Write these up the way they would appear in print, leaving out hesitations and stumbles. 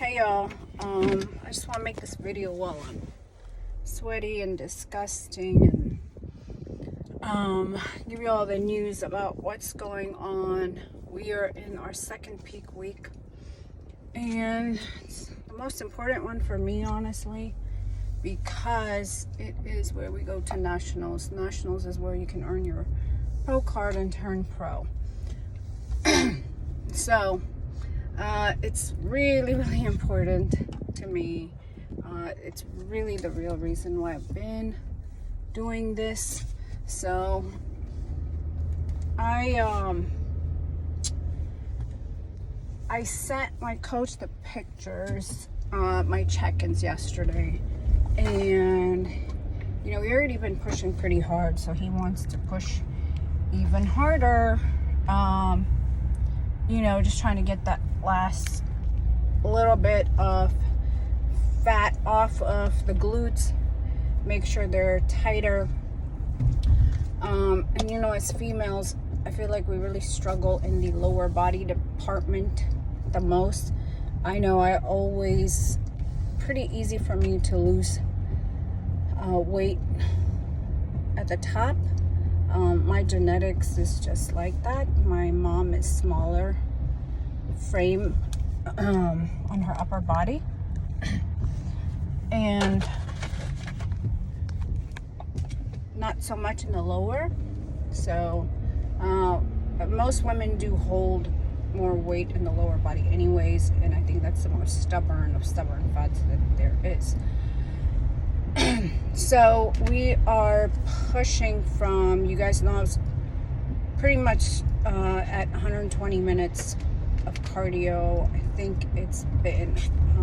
Hey y'all, I just want to make this video while I'm sweaty and disgusting and give you all the news about what's going on. We are in our second peak week and it's the most important one for me, honestly, because it is where we go to nationals. Nationals is where you can earn your pro card and turn pro. So it's really important to me. It's really the real reason why I've been doing this. So I sent my coach the pictures, my check-ins yesterday, and we already been pushing pretty hard, so he wants to push even harder. Just trying to get that last little bit of fat off of the glutes, make sure they're tighter. And as females, I feel like we really struggle in the lower body department the most. I know pretty easy for me to lose weight at the top. My genetics is just like that. My mom is smaller frame on her upper body, and not so much in the lower. So most women do hold more weight in the lower body anyways, and I think that's the most stubborn of stubborn fats that there is. So we are pushing from, you guys know, I was pretty much at 120 minutes of cardio. I think it's been I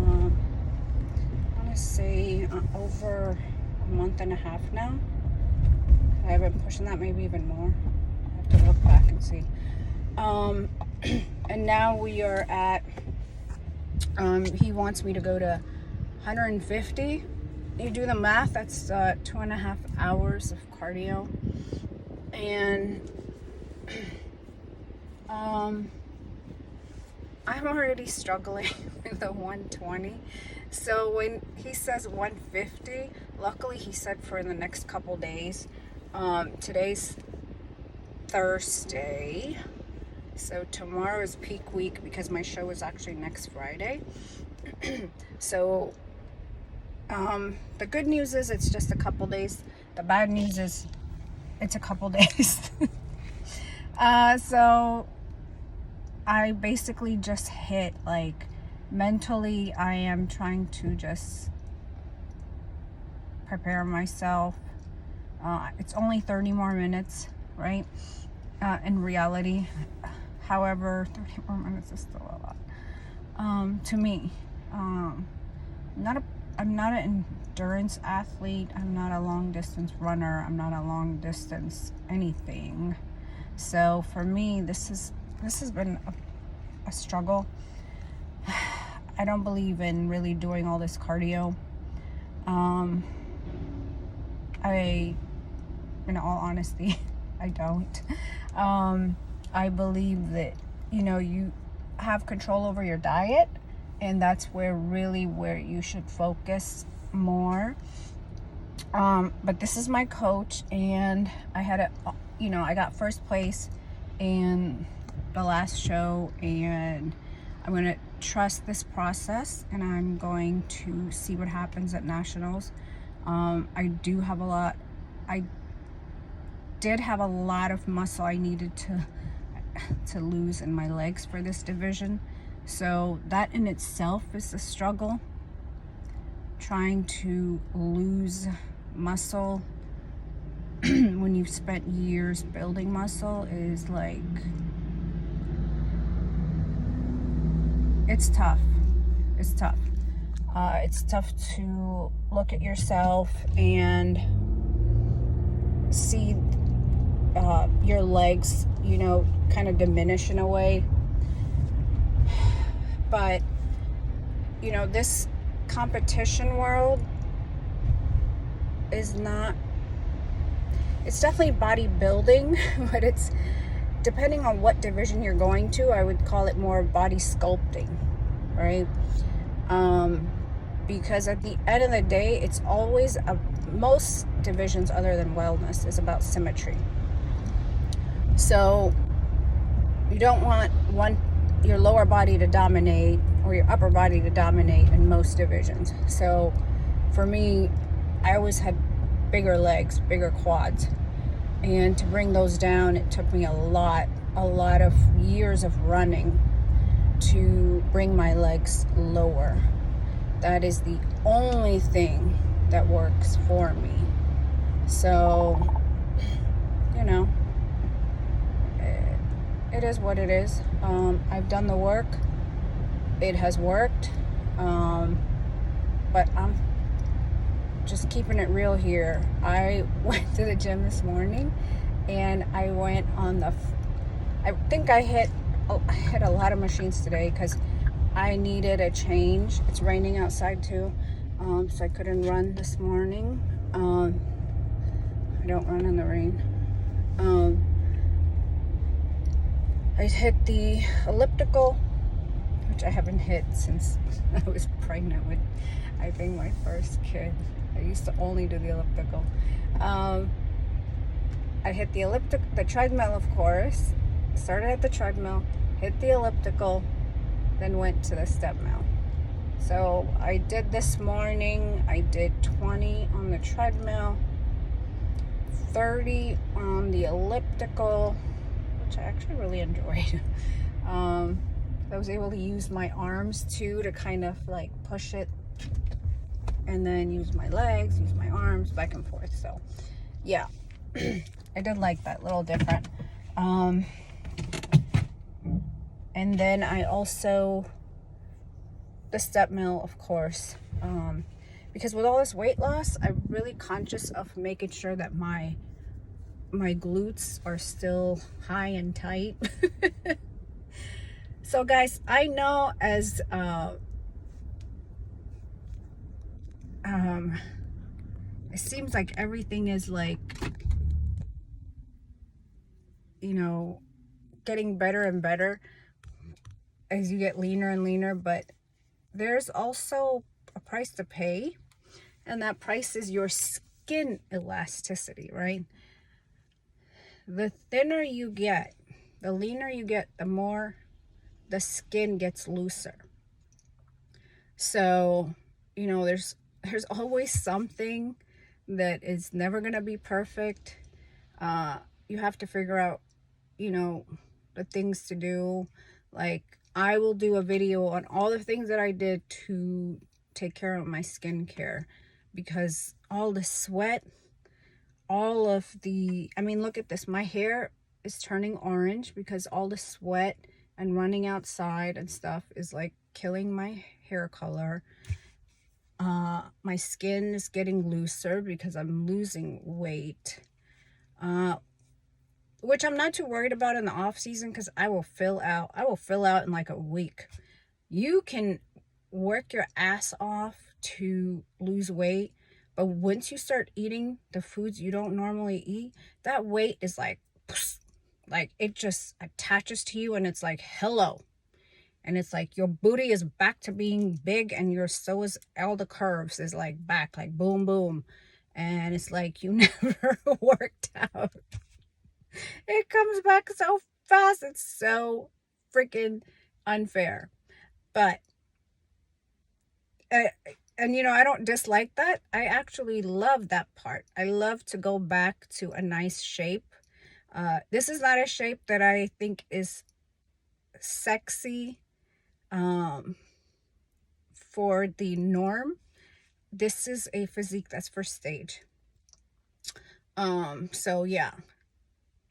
want to say over a month and a half now. I've been pushing that, maybe even more. I have to look back and see. And now we are at he wants me to go to 150. You do the math, that's 2.5 hours of cardio. And I'm already struggling with the 120. So when he says 150, luckily he said for the next couple days. Today's Thursday, so tomorrow is peak week because my show is actually next Friday. So the good news is it's just a couple days. The bad news is it's a couple days. So I basically just hit, like, mentally I am trying to just prepare myself. It's only 30 more minutes, right? In reality. However, 30 more minutes is still a lot. To me. I'm not an endurance athlete. I'm not a long distance runner. I'm not a long distance anything. So for me, this has been a struggle. I don't believe in really doing all this cardio. In all honesty, I don't. I believe that, you have control over your diet, and that's where you should focus more. But this is my coach, and I got first place in the last show, and I'm going to trust this process, and I'm going to see what happens at nationals. I did have a lot of muscle I needed to lose in my legs for this division. So that in itself is a struggle. Trying to lose muscle when you've spent years building muscle is like, it's tough. It's tough. It's tough to look at yourself and see your legs, kind of diminish in a way. But, this competition world is not, it's definitely bodybuilding, but it's, depending on what division you're going to, I would call it more body sculpting, right? Because at the end of the day, it's always most divisions other than wellness is about symmetry. So you don't want your lower body to dominate or your upper body to dominate in most divisions. So for me, I always had bigger legs, bigger quads, and to bring those down, it took me a lot of years of running to bring my legs lower. That is the only thing that works for me. So, you know, it is what it is. I've done the work. It has worked. But I'm just keeping it real here. I went to the gym this morning and I went on I think I hit a lot of machines today because I needed a change. It's raining outside too, so I couldn't run this morning. I don't run in the rain. I hit the elliptical, which I haven't hit since I was pregnant with, I think, my first kid. I used to only do the elliptical. I hit the treadmill, of course. Started at the treadmill, hit the elliptical, then went to the step mill. So I did this morning, I did 20 on the treadmill, 30 on the elliptical, which I actually really enjoyed. I was able to use my arms too to kind of like push it, and then use my legs, use my arms back and forth. So yeah, I did like that, little different. And then I also, the step mill, of course, because with all this weight loss, I'm really conscious of making sure that my glutes are still high and tight. So guys, I know as it seems like everything is like, you know, getting better and better as you get leaner and leaner, but there's also a price to pay, and that price is your skin elasticity, right? The thinner you get, the leaner you get, the more the skin gets looser. So, you know, there's always something that is never going to be perfect. You have to figure out, you know, the things to do. Like, I will do a video on all the things that I did to take care of my skincare, because all the sweat, all of the, I mean, look at this. My hair is turning orange because all the sweat and running outside and stuff is like killing my hair color. My skin is getting looser because I'm losing weight. Which I'm not too worried about in the off season, because I will fill out in like a week. You can work your ass off to lose weight, but once you start eating the foods you don't normally eat, that weight is like it just attaches to you, and it's like, hello. And it's like your booty is back to being big, and so is all the curves is like back, like boom, boom. And it's like you never worked out. It comes back so fast. It's so freaking unfair. But, and you know, I don't dislike that. I actually love that part. I love to go back to a nice shape. This is not a shape that I think is sexy for the norm. This is a physique that's for stage. So yeah.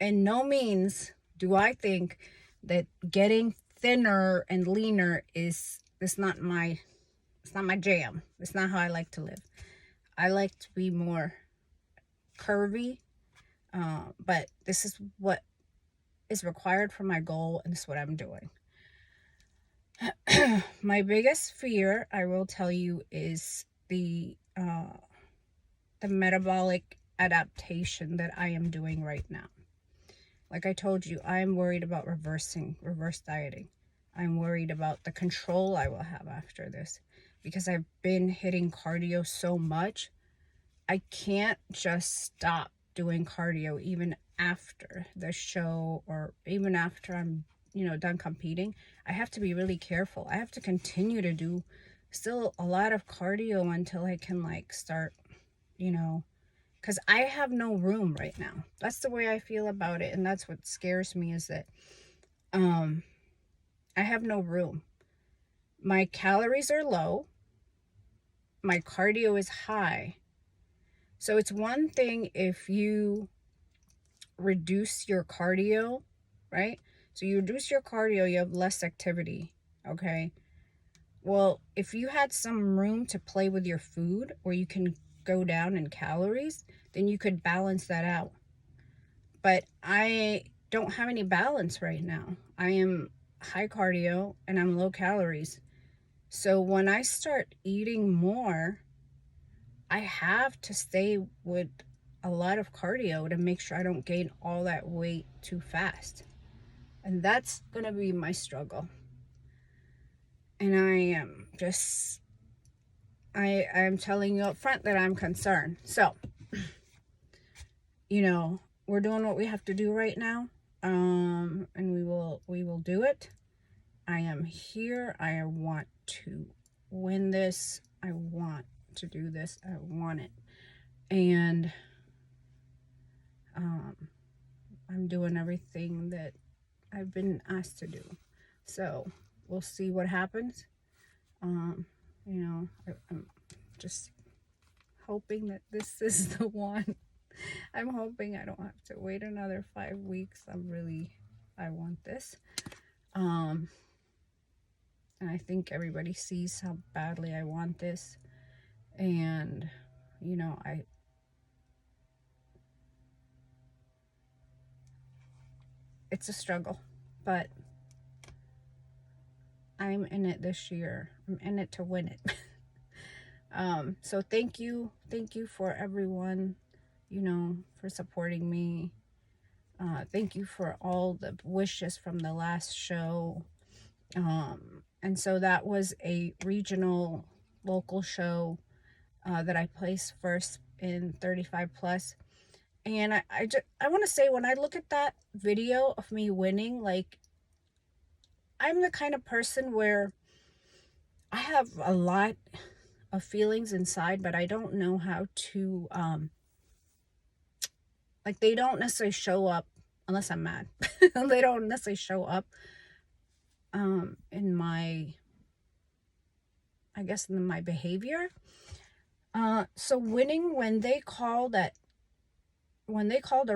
In no means do I think that getting thinner and leaner is not my jam. It's not how I like to live. I like to be more curvy, but this is what is required for my goal, and this is what I'm doing. My biggest fear, I will tell you, is the metabolic adaptation that I am doing right now. Like I told you, I'm worried about reverse dieting. I'm worried about the control I will have after this. because I've been hitting cardio so much, I can't just stop doing cardio even after the show or even after I'm, done competing. I have to be really careful. I have to continue to do still a lot of cardio until I can like start, because I have no room right now. That's the way I feel about it. And that's what scares me, is that I have no room. My calories are low. My cardio is high. So it's one thing if you reduce your cardio, right? So you reduce your cardio, you have less activity, okay? Well, if you had some room to play with your food, or you can go down in calories, then you could balance that out. But I don't have any balance right now. I am high cardio and I'm low calories. So when I start eating more, I have to stay with a lot of cardio to make sure I don't gain all that weight too fast. And that's going to be my struggle. And I am just, I'm telling you up front that I'm concerned. So, we're doing what we have to do right now. And we will do it. I am here. I want to win this. I want to do this. I want it. And I'm doing everything that I've been asked to do. So we'll see what happens. I'm just hoping that this is the one. I'm hoping I don't have to wait another 5 weeks. I want this. And I think everybody sees how badly I want this. And, it's a struggle, but I'm in it this year. I'm in it to win it. So thank you for everyone, for supporting me. Thank you for all the wishes from the last show. And so that was a regional local show that I placed first in 35 plus. And I want to say, when I look at that video of me winning, like, I'm the kind of person where I have a lot of feelings inside, but I don't know how to, like, they don't necessarily show up unless I'm mad. They don't necessarily show up in my, I guess, in my behavior. So winning, when they called a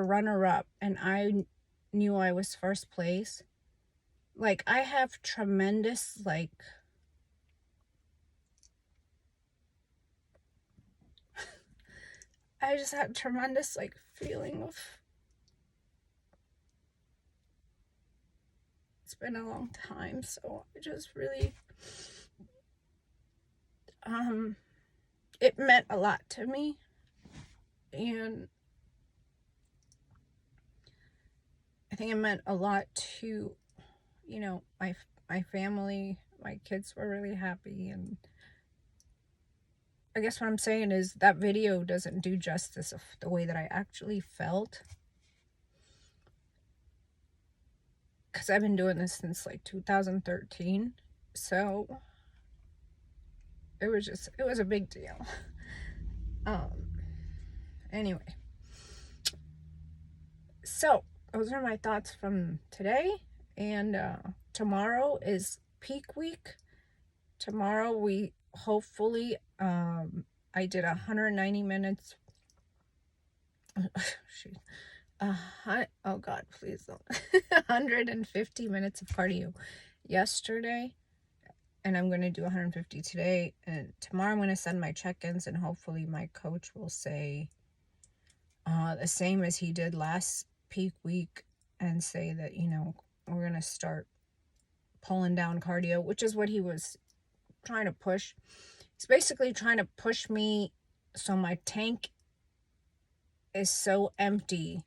runner-up and I knew I was first place, like, I have tremendous, like, I just had tremendous, like, feeling of, it's been a long time, so I just really, it meant a lot to me. And I think it meant a lot to, my family. My kids were really happy. And I guess what I'm saying is that video doesn't do justice of the way that I actually felt. Because I've been doing this since like 2013. So it was a big deal. Anyway. So those are my thoughts from today. And tomorrow is peak week. Tomorrow we hopefully, I did 190 minutes. Shoot. Oh God, please don't. 150 minutes of cardio yesterday. And I'm going to do 150 today. And tomorrow I'm going to send my check-ins, and hopefully my coach will say the same as he did last peak week, and say that, we're going to start pulling down cardio, which is what he was trying to push. He's basically trying to push me so my tank is so empty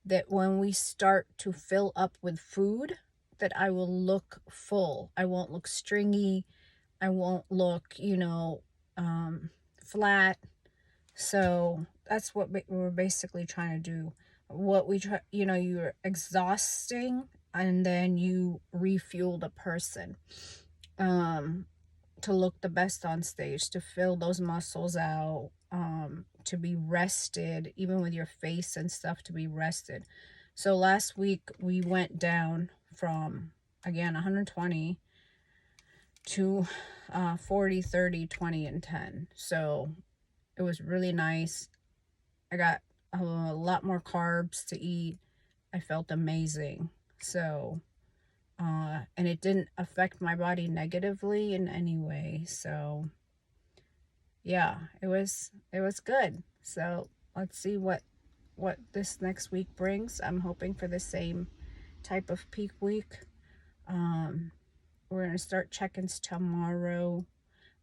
that when we start to fill up with food, that I will look full. I won't look stringy. I won't look, flat. So that's what we're basically trying to do. What we try, you're exhausting, and then you refuel the person, um, to look the best on stage, to fill those muscles out, to be rested, even with your face and stuff, to be rested. So last week we went down from, again, 120 to 40, 30, 20, and 10. So it was really nice. I got a lot more carbs to eat. I felt amazing. So, and it didn't affect my body negatively in any way. So, yeah, it was good. So let's see what this next week brings. I'm hoping for the same type of peak week. We're gonna start check-ins tomorrow.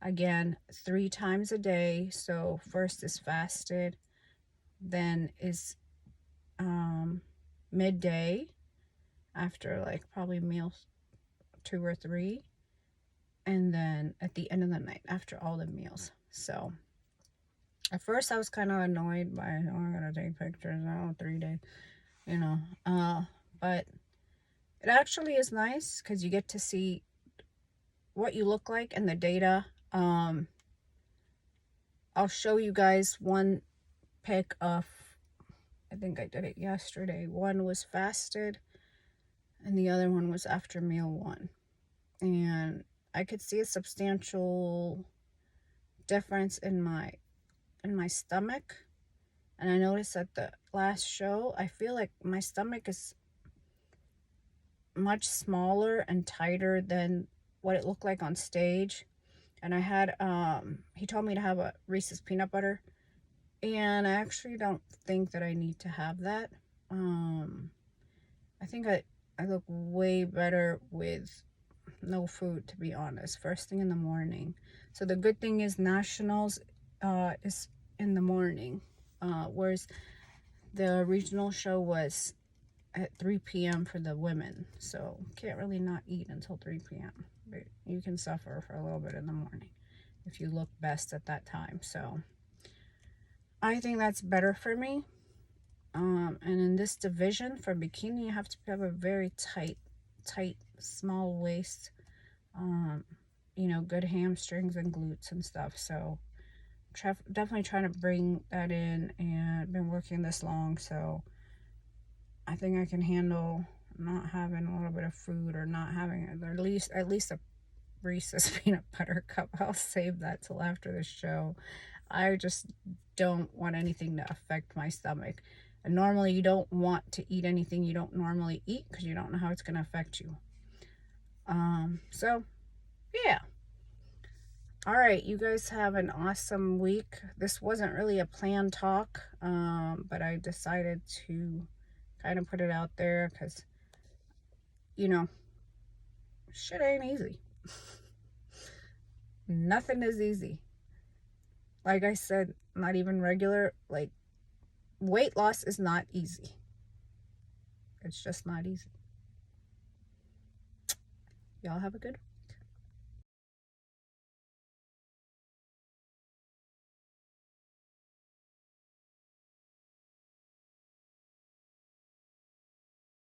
Again, 3 times a day. So first is fasted, then is midday after like probably meals 2 or 3, and then at the end of the night after all the meals. So at first I was kind of annoyed by, oh, I gotta take pictures now, 3 days, but it actually is nice because you get to see what you look like and the data. I'll show you guys one pic of, I think I did it yesterday. One was fasted and the other one was after meal 1. And I could see a substantial difference in my stomach. And I noticed at the last show, I feel like my stomach is much smaller and tighter than what it looked like on stage. And I had, he told me to have a Reese's peanut butter. And I actually don't think that I need to have that. I think I look way better with no food, to be honest, first thing in the morning. So the good thing is nationals is in the morning, whereas the regional show was at 3 p.m. for the women. So can't really not eat until 3 p.m. But you can suffer for a little bit in the morning if you look best at that time. So I think that's better for me. And in this division for bikini, you have to have a very tight, small waist, good hamstrings and glutes and stuff. So definitely trying to bring that in, and been working this long, so I think I can handle not having a little bit of food, or not having at least a Reese's peanut butter cup. I'll save that till after the show. I just don't want anything to affect my stomach. And normally you don't want to eat anything you don't normally eat because you don't know how it's going to affect you. So yeah. All right, you guys have an awesome week. This wasn't really a planned talk, but I decided to kind of put it out there because, shit ain't easy. Nothing is easy. Like I said, not even regular, like, weight loss is not easy. It's just not easy. Y'all have a good